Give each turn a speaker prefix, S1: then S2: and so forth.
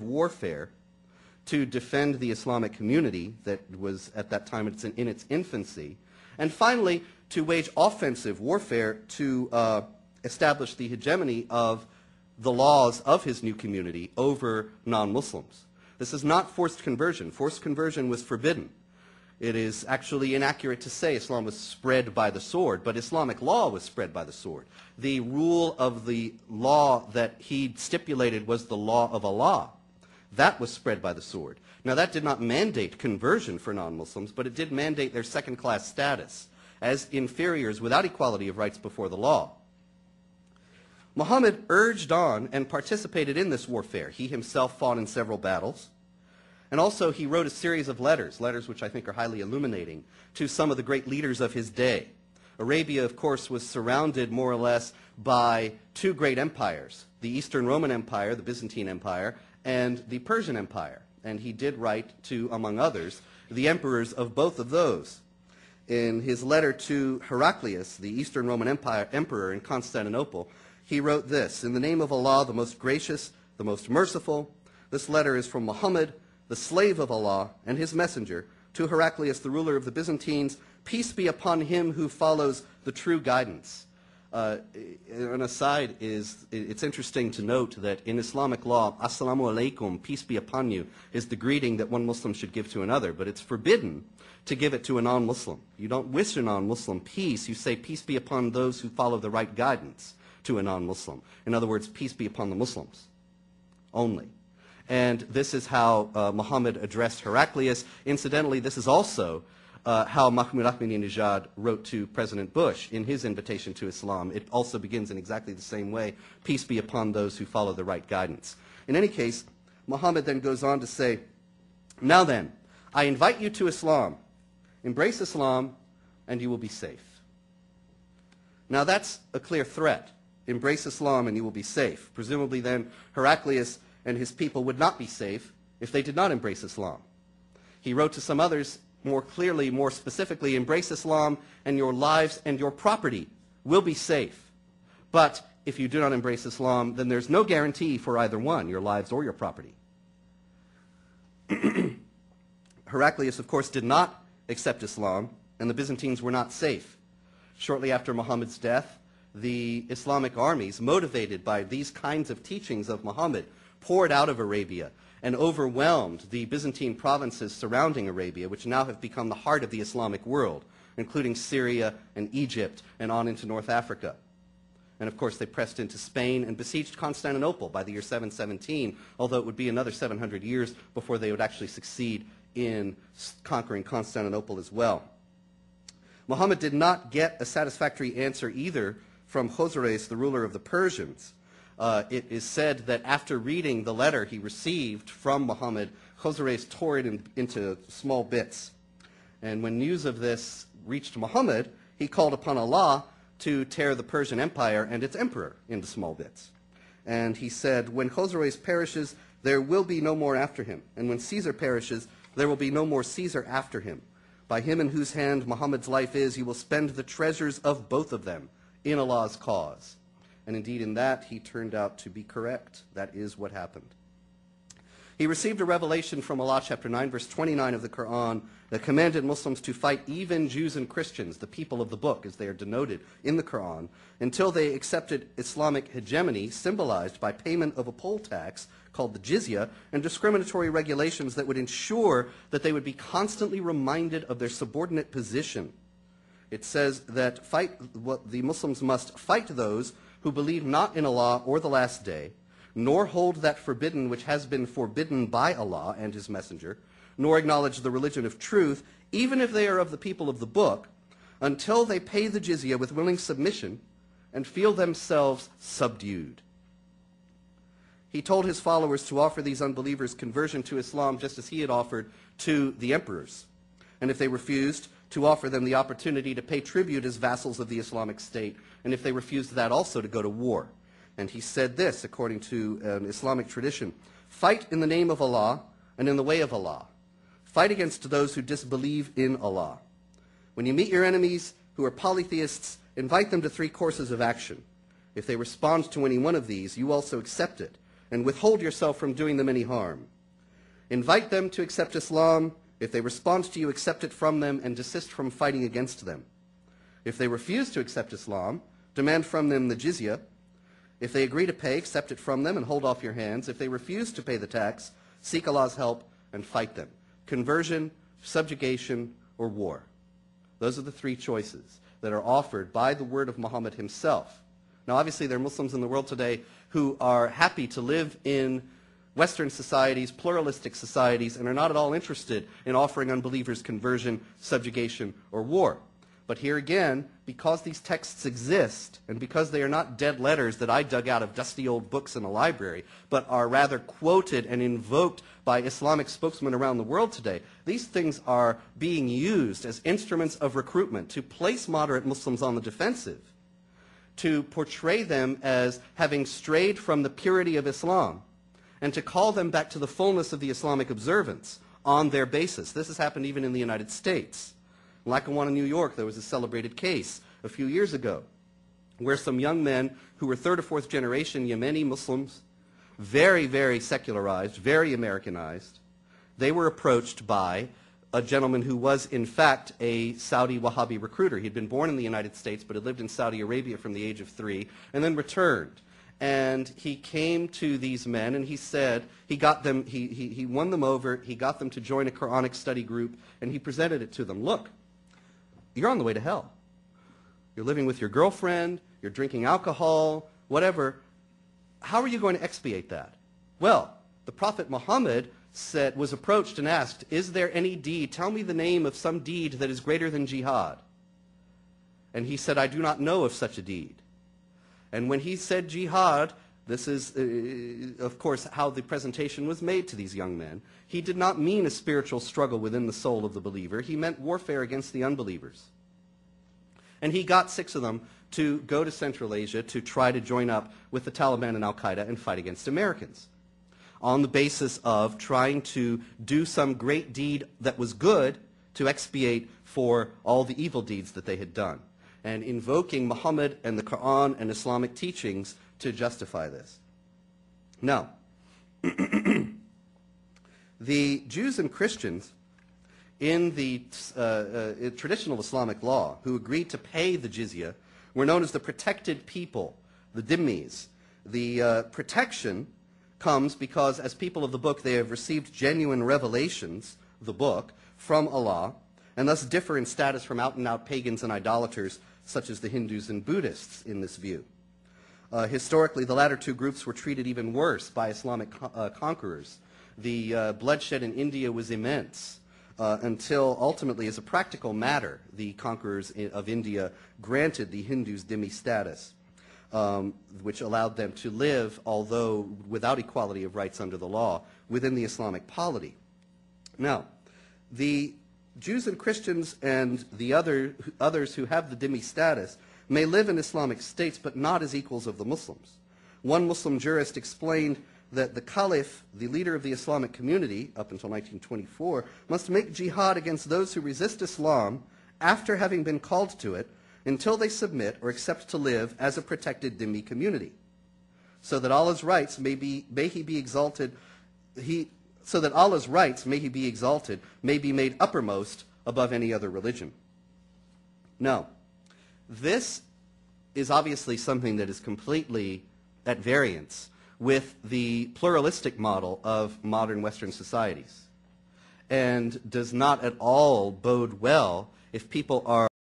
S1: warfare to defend the Islamic community that was at that time in its infancy, and finally to wage offensive warfare to establish the hegemony of the laws of his new community over non-Muslims. This is not forced conversion. Forced conversion was forbidden. It is actually inaccurate to say Islam was spread by the sword, but Islamic law was spread by the sword. The rule of the law that he stipulated was the law of Allah. That was spread by the sword. Now, that did not mandate conversion for non-Muslims, but it did mandate their second-class status as inferiors without equality of rights before the law. Muhammad urged on and participated in this warfare. He himself fought in several battles. And also he wrote a series of letters which I think are highly illuminating, to some of the great leaders of his day. Arabia, of course, was surrounded more or less by two great empires, the Eastern Roman Empire, the Byzantine Empire, and the Persian Empire. And he did write to, among others, the emperors of both of those. In his letter to Heraclius, the Eastern Roman emperor in Constantinople, he wrote this: "In the name of Allah, the most gracious, the most merciful, this letter is from Muhammad, the slave of Allah and his messenger, to Heraclius, the ruler of the Byzantines. Peace be upon him who follows the true guidance." An aside is, it's interesting to note that in Islamic law, "Assalamu alaikum," peace be upon you, is the greeting that one Muslim should give to another, but it's forbidden to give it to a non-Muslim. You don't wish a non-Muslim peace, you say peace be upon those who follow the right guidance to a non-Muslim. In other words, peace be upon the Muslims only. And this is how Muhammad addressed Heraclius. Incidentally, this is also how Mahmoud Ahmadinejad wrote to President Bush in his invitation to Islam. It also begins in exactly the same way: peace be upon those who follow the right guidance. In any case, Muhammad then goes on to say, "Now then, I invite you to Islam. Embrace Islam, and you will be safe." Now that's a clear threat. Embrace Islam, and you will be safe. Presumably then, Heraclius and his people would not be safe if they did not embrace Islam. He wrote to some others more clearly, more specifically, "Embrace Islam, and your lives and your property will be safe. But if you do not embrace Islam, then there's no guarantee for either one, your lives or your property." Heraclius, of course, did not accept Islam, and the Byzantines were not safe. Shortly after Muhammad's death, the Islamic armies, motivated by these kinds of teachings of Muhammad, poured out of Arabia and overwhelmed the Byzantine provinces surrounding Arabia, which now have become the heart of the Islamic world, including Syria and Egypt and on into North Africa. And of course, they pressed into Spain and besieged Constantinople by the year 717, although it would be another 700 years before they would actually succeed in conquering Constantinople as well. Muhammad did not get a satisfactory answer either from Khosroes, the ruler of the Persians. It is said that after reading the letter he received from Muhammad, Khosroes tore it into small bits. And when news of this reached Muhammad, he called upon Allah to tear the Persian Empire and its emperor into small bits. And he said, "When Khosroes perishes, there will be no more after him. And when Caesar perishes, there will be no more Caesar after him. By him in whose hand Muhammad's life is, you will spend the treasures of both of them in Allah's cause." And indeed, in that, he turned out to be correct. That is what happened. He received a revelation from Allah, chapter 9, verse 29 of the Quran, that commanded Muslims to fight even Jews and Christians, the people of the book, as they are denoted in the Quran, until they accepted Islamic hegemony, symbolized by payment of a poll tax called the jizya, and discriminatory regulations that would ensure that they would be constantly reminded of their subordinate position. It says that the Muslims must fight those who believe not in Allah or the last day, nor hold that forbidden which has been forbidden by Allah and his messenger, nor acknowledge the religion of truth, even if they are of the people of the book, until they pay the jizya with willing submission and feel themselves subdued. He told his followers to offer these unbelievers conversion to Islam just as he had offered to the emperors. And if they refused, to offer them the opportunity to pay tribute as vassals of the Islamic State, and if they refused that, also to go to war. And he said this, according to an Islamic tradition: "Fight in the name of Allah and in the way of Allah. Fight against those who disbelieve in Allah. When you meet your enemies who are polytheists, invite them to 3 courses of action. If they respond to any one of these, you also accept it, and withhold yourself from doing them any harm. Invite them to accept Islam. If they respond to you, accept it from them and desist from fighting against them. If they refuse to accept Islam, demand from them the jizya. If they agree to pay, accept it from them and hold off your hands. If they refuse to pay the tax, seek Allah's help and fight them. Conversion, subjugation, or war. Those are the three choices that are offered by the word of Muhammad himself. Now, obviously, there are Muslims in the world today who are happy to live in Western societies, pluralistic societies, and are not at all interested in offering unbelievers conversion, subjugation, or war. But here again, because these texts exist, and because they are not dead letters that I dug out of dusty old books in a library, but are rather quoted and invoked by Islamic spokesmen around the world today, these things are being used as instruments of recruitment to place moderate Muslims on the defensive, to portray them as having strayed from the purity of Islam, and to call them back to the fullness of the Islamic observance on their basis. This has happened even in the United States. In Lackawanna, New York, there was a celebrated case a few years ago where some young men who were third or fourth generation Yemeni Muslims, very, very secularized, very Americanized, they were approached by a gentleman who was, in fact, a Saudi Wahhabi recruiter. He'd been born in the United States, but had lived in Saudi Arabia from the age of 3, and then returned. And he came to these men, and he said, he got them, he won them over, he got them to join a Quranic study group, and he presented it to them. Look, you're on the way to hell. You're living with your girlfriend, you're drinking alcohol, whatever. How are you going to expiate that? Well, the Prophet Muhammad was approached and asked, is there any deed, tell me the name of some deed that is greater than jihad. And he said, I do not know of such a deed. And when he said jihad, this is, of course, how the presentation was made to these young men. He did not mean a spiritual struggle within the soul of the believer. He meant warfare against the unbelievers. And he got 6 of them to go to Central Asia to try to join up with the Taliban and Al-Qaeda and fight against Americans on the basis of trying to do some great deed that was good to expiate for all the evil deeds that they had done, and invoking Muhammad and the Quran and Islamic teachings to justify this. Now, the Jews and Christians in the traditional Islamic law who agreed to pay the jizya were known as the protected people, the dhimmis. The protection comes because as people of the book they have received genuine revelations, the book, from Allah, and thus differ in status from out-and-out pagans and idolaters such as the Hindus and Buddhists in this view. Historically, the latter two groups were treated even worse by Islamic conquerors. The bloodshed in India was immense until ultimately, as a practical matter, the conquerors of India granted the Hindus dhimmi status, which allowed them to live, although without equality of rights under the law, within the Islamic polity. Now, the Jews and Christians and the others who have the dhimmi status may live in Islamic states, but not as equals of the Muslims. One Muslim jurist explained that the Caliph, the leader of the Islamic community, up until 1924, must make jihad against those who resist Islam after having been called to it until they submit or accept to live as a protected dhimmi community, so that Allah's rights may he be exalted may be made uppermost above any other religion. Now, this is obviously something that is completely at variance with the pluralistic model of modern Western societies, and does not at all bode well if people are